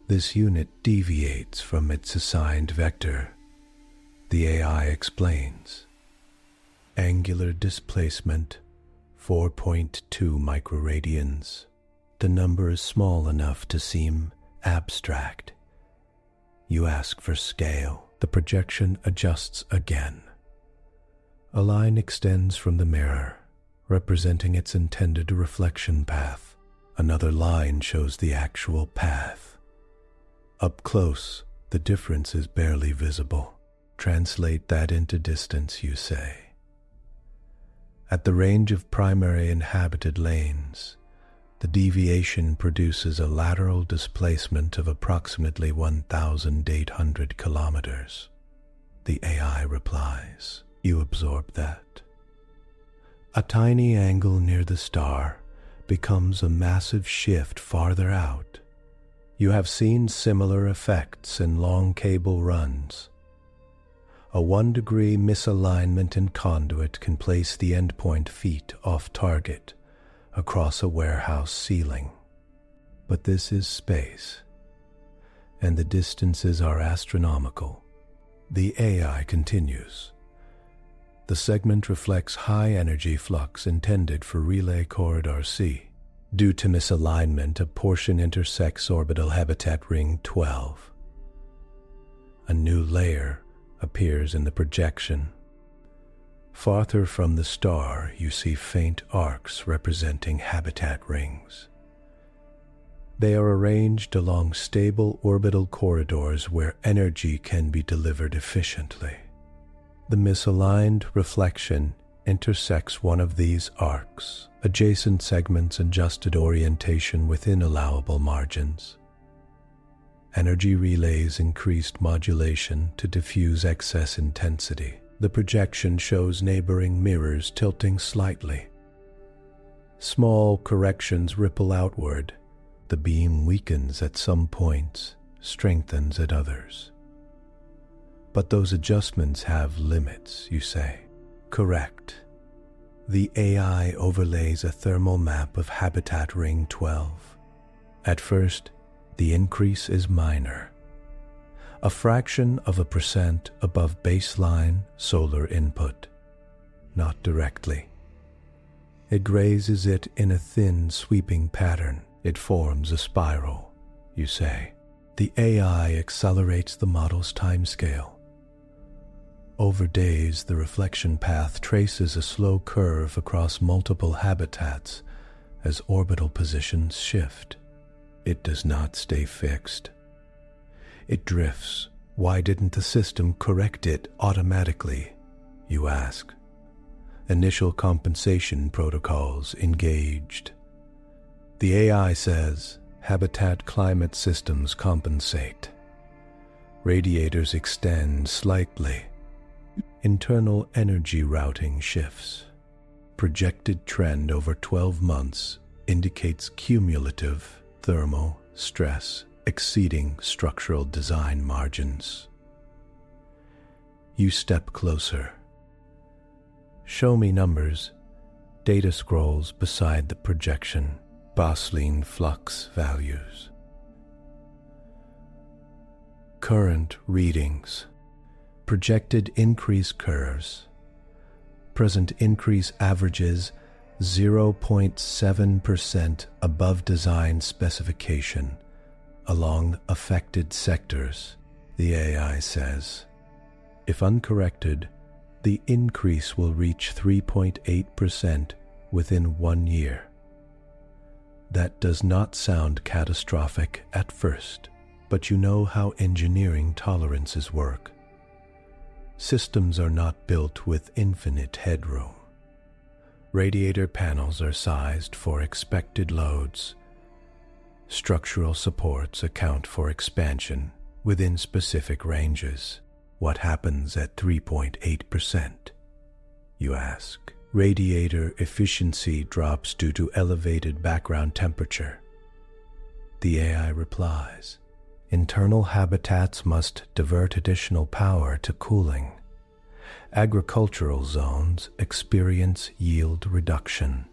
This unit deviates from its assigned vector. The AI explains. Angular displacement, 4.2 microradians. The number is small enough to seem abstract. You ask for scale. The projection adjusts again. A line extends from the mirror, representing its intended reflection path. Another line shows the actual path. Up close, the difference is barely visible. Translate that into distance, you say. At the range of primary inhabited lanes, the deviation produces a lateral displacement of approximately 1,800 kilometers. The AI replies. You absorb that. A tiny angle near the star becomes a massive shift farther out. You have seen similar effects in long cable runs. A 1-degree misalignment in conduit can place the endpoint feet off target across a warehouse ceiling. But this is space, and the distances are astronomical. The AI continues. The segment reflects high energy flux intended for relay corridor C. Due to misalignment, a portion intersects orbital habitat ring 12. A new layer appears in the projection. Farther from the star, you see faint arcs representing habitat rings. They are arranged along stable orbital corridors where energy can be delivered efficiently. The misaligned reflection intersects one of these arcs. Adjacent segments adjusted orientation within allowable margins. Energy relays increased modulation to diffuse excess intensity. The projection shows neighboring mirrors tilting slightly. Small corrections ripple outward. The beam weakens at some points, strengthens at others. But those adjustments have limits, you say. Correct. The AI overlays a thermal map of habitat ring 12. At first, the increase is minor, a fraction of a % above baseline solar input, not directly. It grazes it in a thin, sweeping pattern. It forms a spiral, you say. The AI accelerates the model's timescale. Over days, the reflection path traces a slow curve across multiple habitats as orbital positions shift. It does not stay fixed. It drifts. Why didn't the system correct it automatically, you ask? Initial compensation protocols engaged. The AI says habitat climate systems compensate. Radiators extend slightly. Internal energy routing shifts. Projected trend over 12 months indicates cumulative thermal stress exceeding structural design margins. You step closer. Show me numbers. Data scrolls beside the projection. Bosline flux values. Current readings. Projected increase curves. Present increase averages 0.7% above design specification along affected sectors, the AI says. If uncorrected, the increase will reach 3.8% within 1 year. That does not sound catastrophic at first, but you know how engineering tolerances work. Systems are not built with infinite headroom. Radiator panels are sized for expected loads. Structural supports account for expansion within specific ranges. What happens at 3.8%? You ask. Radiator efficiency drops due to elevated background temperature. The AI replies, internal habitats must divert additional power to cooling. Agricultural zones experience yield reduction.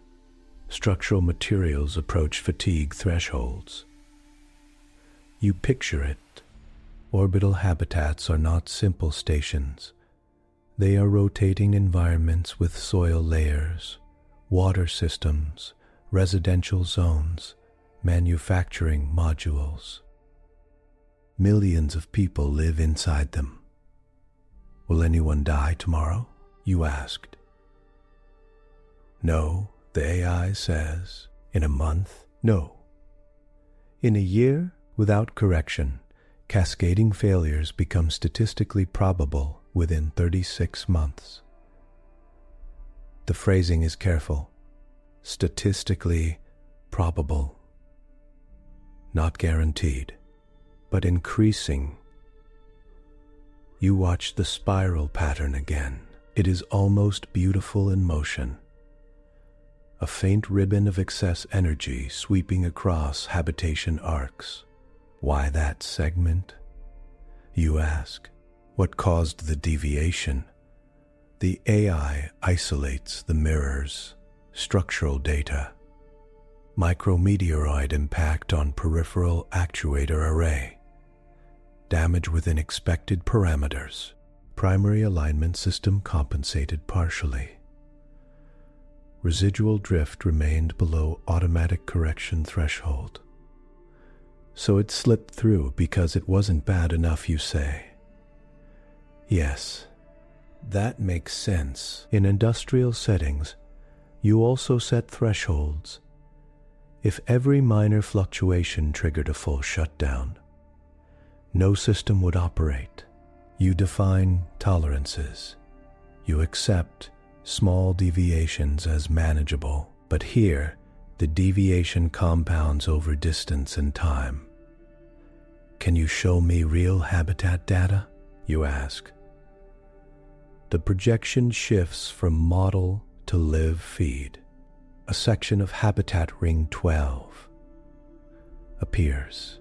Structural materials approach fatigue thresholds. You picture it. Orbital habitats are not simple stations. They are rotating environments with soil layers, water systems, residential zones, manufacturing modules. Millions of people live inside them. Will anyone die tomorrow? You asked. No, the AI says. In a month? No. In a year? Without correction, cascading failures become statistically probable within 36 months. The phrasing is careful. Statistically probable. Not guaranteed, but increasing. You watch the spiral pattern again. It is almost beautiful in motion. A faint ribbon of excess energy sweeping across habitation arcs. Why that segment? You ask. What caused the deviation? The AI isolates the mirror's structural data. Micrometeoroid impact on peripheral actuator array. Damage within expected parameters. Primary alignment system compensated partially. Residual drift remained below automatic correction threshold. So it slipped through because it wasn't bad enough, you say? Yes, that makes sense. In industrial settings, you also set thresholds. If every minor fluctuation triggered a full shutdown, no system would operate. You define tolerances. You accept small deviations as manageable. But here, the deviation compounds over distance and time. Can you show me real habitat data? You ask. The projection shifts from model to live feed. A section of habitat ring 12 appears.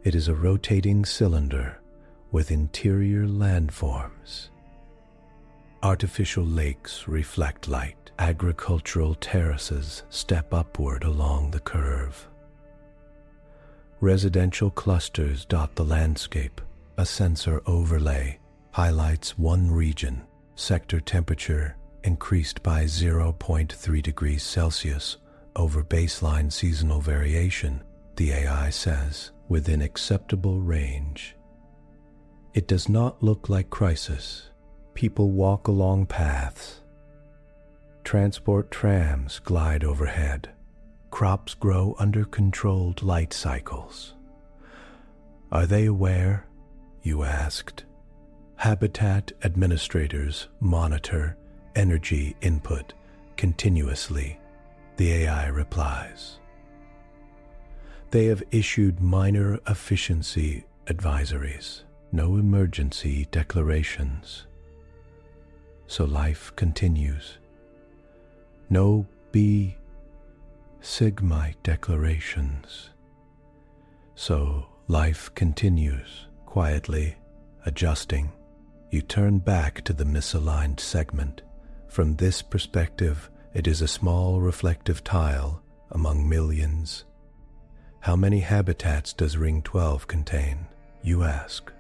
It is a rotating cylinder with interior landforms. Artificial lakes reflect light. Agricultural terraces step upward along the curve. Residential clusters dot the landscape. A sensor overlay highlights one region. Sector temperature increased by 0.3 degrees Celsius over baseline seasonal variation, the AI says, within acceptable range. It does not look like crisis. People walk along paths. Transport trams glide overhead. Crops grow under controlled light cycles. Are they aware? You asked. Habitat administrators monitor energy input continuously, the AI replies. They have issued minor efficiency advisories, no emergency declarations. So life continues. No B Sigmite declarations. So life continues, quietly adjusting. You turn back to the misaligned segment. From this perspective, it is a small reflective tile among millions. How many habitats does Ring 12 contain? You ask.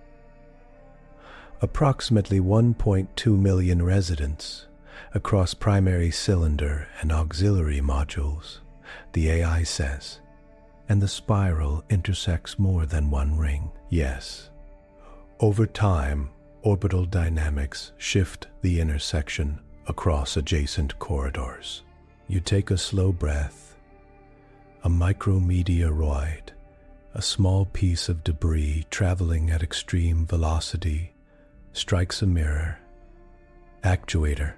Approximately 1.2 million residents across primary cylinder and auxiliary modules, the AI says. And the spiral intersects more than one ring. Yes. Over time, orbital dynamics shift the intersection across adjacent corridors. You take a slow breath. A micrometeoroid, a small piece of debris traveling at extreme velocity, strikes a mirror. Actuator.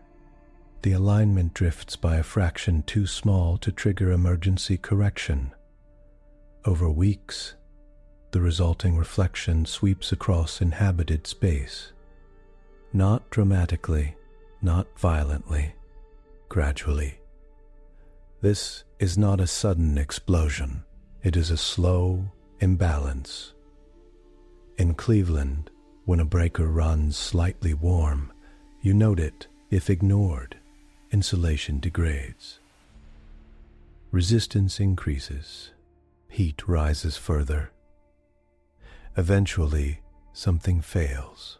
The alignment drifts by a fraction too small to trigger emergency correction. Over weeks, the resulting reflection sweeps across inhabited space. Not dramatically, not violently, gradually. This is not a sudden explosion. It is a slow imbalance. In Cleveland, when a breaker runs slightly warm, you note it. If ignored, insulation degrades. Resistance increases. Heat rises further. Eventually, something fails.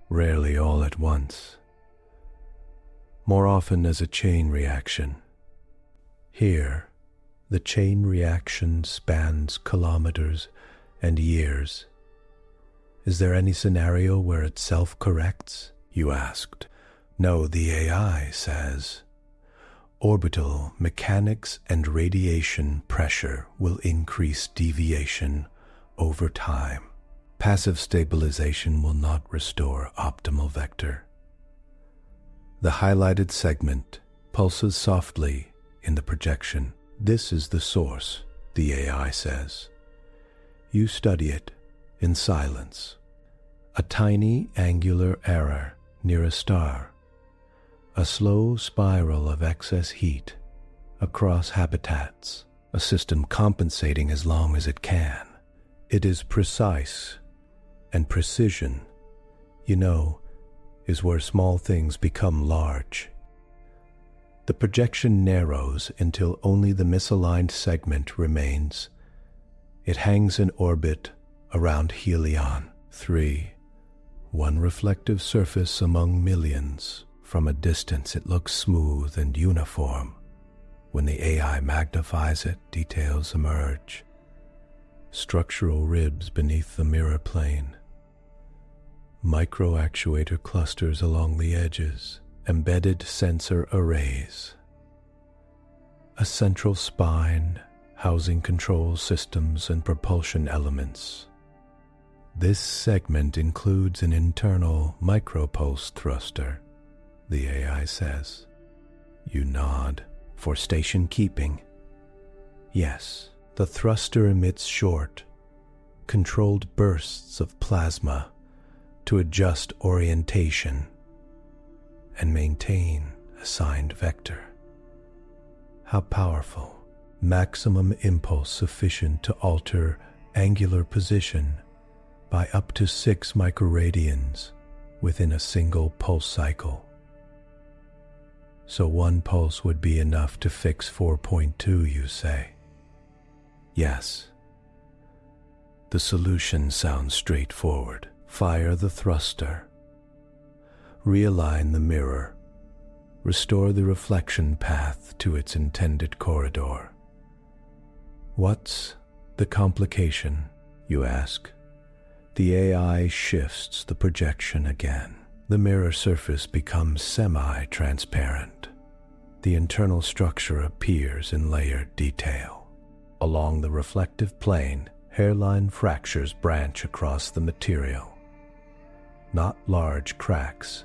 Rarely all at once. More often as a chain reaction. Here, the chain reaction spans kilometers and years. Is there any scenario where it self-corrects? You asked. No, the AI says. Orbital mechanics and radiation pressure will increase deviation over time. Passive stabilization will not restore optimal vector. The highlighted segment pulses softly in the projection. This is the source, the AI says. You study it in silence. A tiny angular error near a star. A slow spiral of excess heat across habitats, a system compensating as long as it can. It is precise, And precision, you know, is where small things become large. The projection narrows until only the misaligned segment remains. It hangs in orbit around Helion 3, one reflective surface among millions. From a distance it looks smooth and uniform. When the AI magnifies it, details emerge. Structural ribs beneath the mirror plane, micro-actuator clusters along the edges, embedded sensor arrays, a central spine housing control systems and propulsion elements. This segment includes an internal micropulse thruster, the AI says. You nod. For station keeping. Yes, the thruster emits short, controlled bursts of plasma to adjust orientation and maintain assigned vector. How powerful. Maximum impulse sufficient to alter angular position by up to 6 microradians within a single pulse cycle. So one pulse would be enough to fix 4.2, you say? Yes. The solution sounds straightforward. Fire the thruster. Realign the mirror. Restore the reflection path to its intended corridor. What's the complication, you ask? The AI shifts the projection again. The mirror surface becomes semi-transparent. The internal structure appears in layered detail. Along the reflective plane, hairline fractures branch across the material. Not large cracks.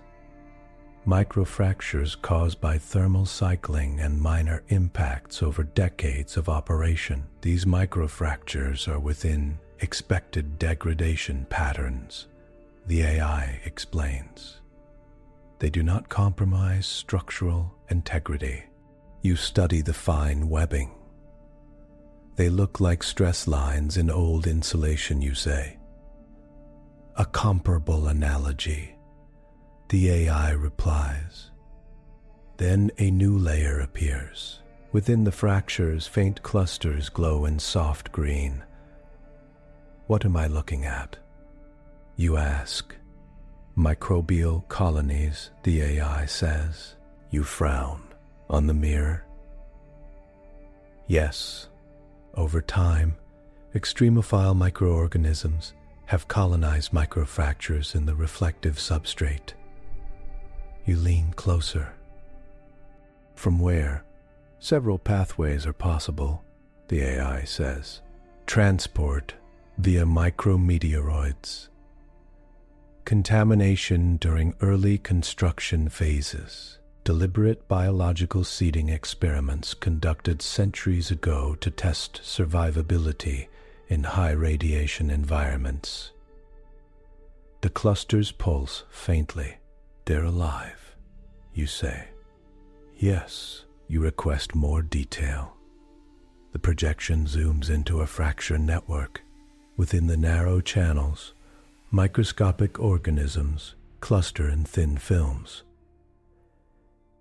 Microfractures caused by thermal cycling and minor impacts over decades of operation. These microfractures are within expected degradation patterns, the AI explains. They do not compromise structural integrity. You study the fine webbing. They look like stress lines in old insulation, you say. A comparable analogy, the AI replies. Then a new layer appears. Within the fractures, faint clusters glow in soft green. What am I looking at? You ask. Microbial colonies, the AI says. You frown. On the mirror? Yes. Over time, extremophile microorganisms have colonized microfractures in the reflective substrate. You lean closer. From where? Several pathways are possible, the AI says. Transport via micrometeoroids. Contamination during early construction phases. Deliberate biological seeding experiments conducted centuries ago to test survivability in high radiation environments. The clusters pulse faintly. They're alive, you say. Yes, you request more detail. The projection zooms into a fracture network. Within the narrow channels, microscopic organisms cluster in thin films.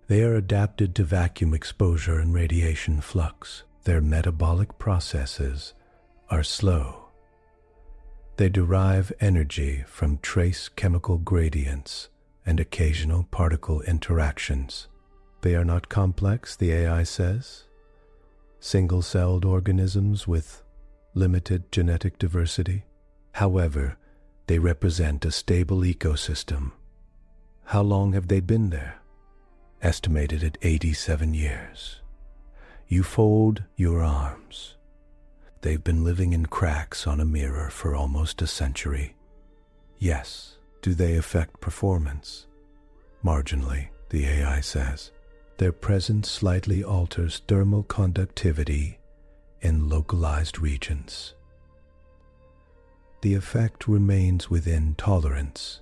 They are adapted to vacuum exposure and radiation flux. Their metabolic processes are slow. They derive energy from trace chemical gradients and occasional particle interactions. They are not complex, the AI says. Single-celled organisms with limited genetic diversity. However, they represent a stable ecosystem. How long have they been there? Estimated at 87 years. You fold your arms. They've been living in cracks on a mirror for almost a century. Yes. Do they affect performance? Marginally, the AI says. Their presence slightly alters thermal conductivity in localized regions. The effect remains within tolerance.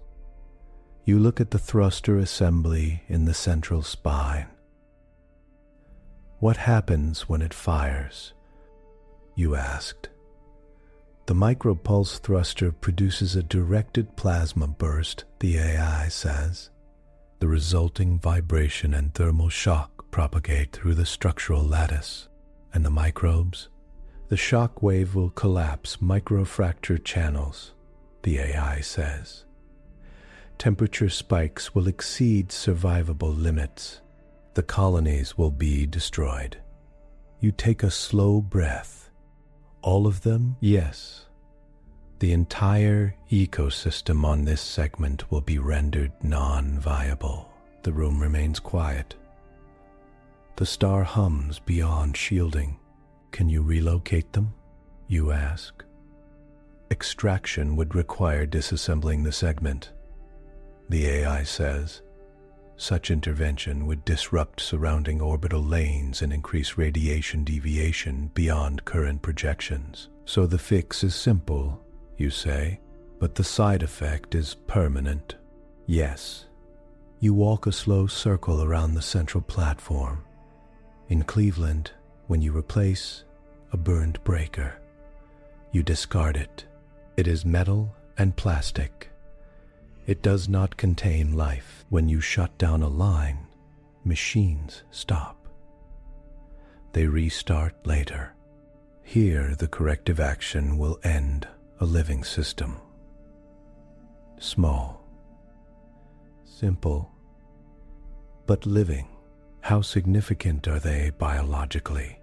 You look at the thruster assembly in the central spine. What happens when it fires? You asked. The micropulse thruster produces a directed plasma burst, the AI says. The resulting vibration and thermal shock propagate through the structural lattice, and the microbes? The shock wave will collapse microfracture channels, the AI says. Temperature spikes will exceed survivable limits. The colonies will be destroyed. You take a slow breath. All of them? Yes. The entire ecosystem on this segment will be rendered non-viable. The room remains quiet. The star hums beyond shielding. Can you relocate them? You ask. Extraction would require disassembling the segment. The AI says, such intervention would disrupt surrounding orbital lanes and increase radiation deviation beyond current projections. So the fix is simple, you say, but the side effect is permanent. Yes. You walk a slow circle around the central platform. In Cleveland, when you replace a burned breaker, you discard it. It is metal and plastic. It does not contain life. When you shut down a line, machines stop. They restart later. Here, the corrective action will end a living system. Small, simple, but living. How significant are they biologically?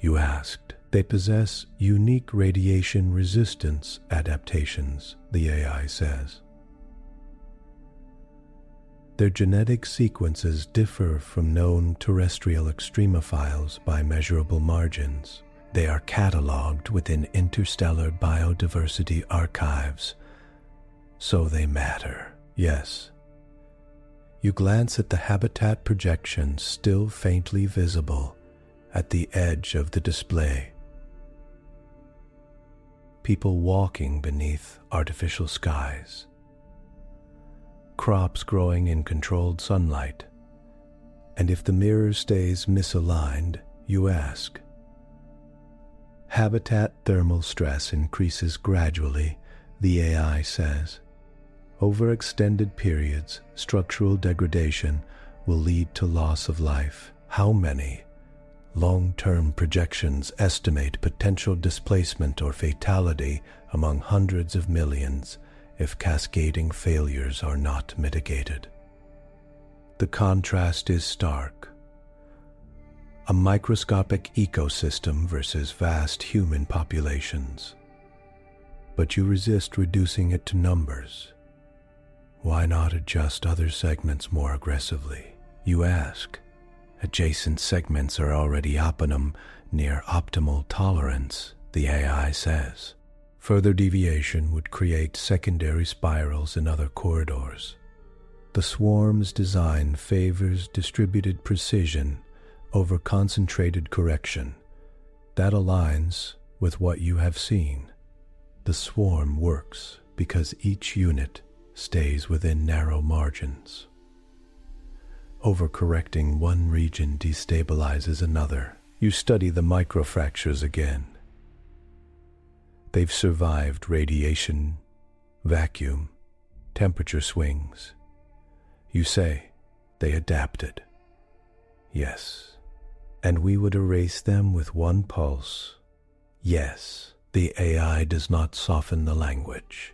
You asked. They possess unique radiation resistance adaptations, the AI says. Their genetic sequences differ from known terrestrial extremophiles by measurable margins. They are catalogued within interstellar biodiversity archives, so they matter. Yes. You glance at the habitat projections still faintly visible at the edge of the display. People walking beneath artificial skies. Crops growing in controlled sunlight. And if the mirror stays misaligned, you ask. Habitat thermal stress increases gradually, the AI says. Over extended periods, structural degradation will lead to loss of life. How many? Long-term projections estimate potential displacement or fatality among hundreds of millions if cascading failures are not mitigated. The contrast is stark. A microscopic ecosystem versus vast human populations. But you resist reducing it to numbers. Why not adjust other segments more aggressively? You ask. Adjacent segments are already near optimal tolerance, the AI says. Further deviation would create secondary spirals in other corridors. The swarm's design favors distributed precision over concentrated correction. That aligns with what you have seen. The swarm works because each unit stays within narrow margins. Overcorrecting one region destabilizes another. You study the microfractures again. They've survived radiation, vacuum, temperature swings. You say they adapted. Yes. And we would erase them with one pulse. Yes. The AI does not soften the language.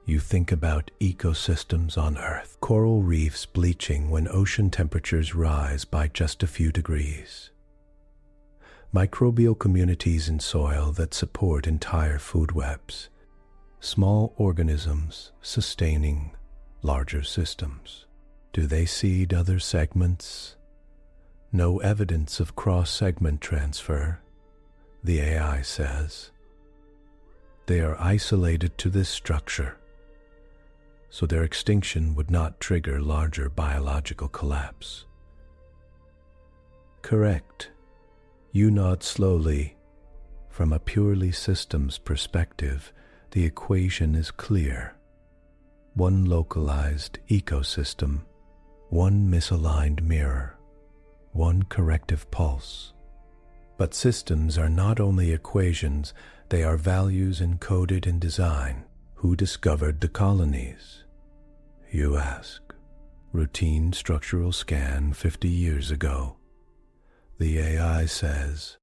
You think about ecosystems on Earth, coral reefs bleaching when ocean temperatures rise by just a few degrees. Microbial communities in soil that support entire food webs. Small organisms sustaining larger systems. Do they seed other segments? No evidence of cross-segment transfer, the AI says. They are isolated to this structure, so their extinction would not trigger larger biological collapse. Correct. You nod slowly. From a purely systems perspective, the equation is clear. One localized ecosystem, one misaligned mirror, one corrective pulse. But systems are not only equations, They are values encoded in design. Who discovered the colonies? You ask. Routine structural scan 50 years ago. The AI says,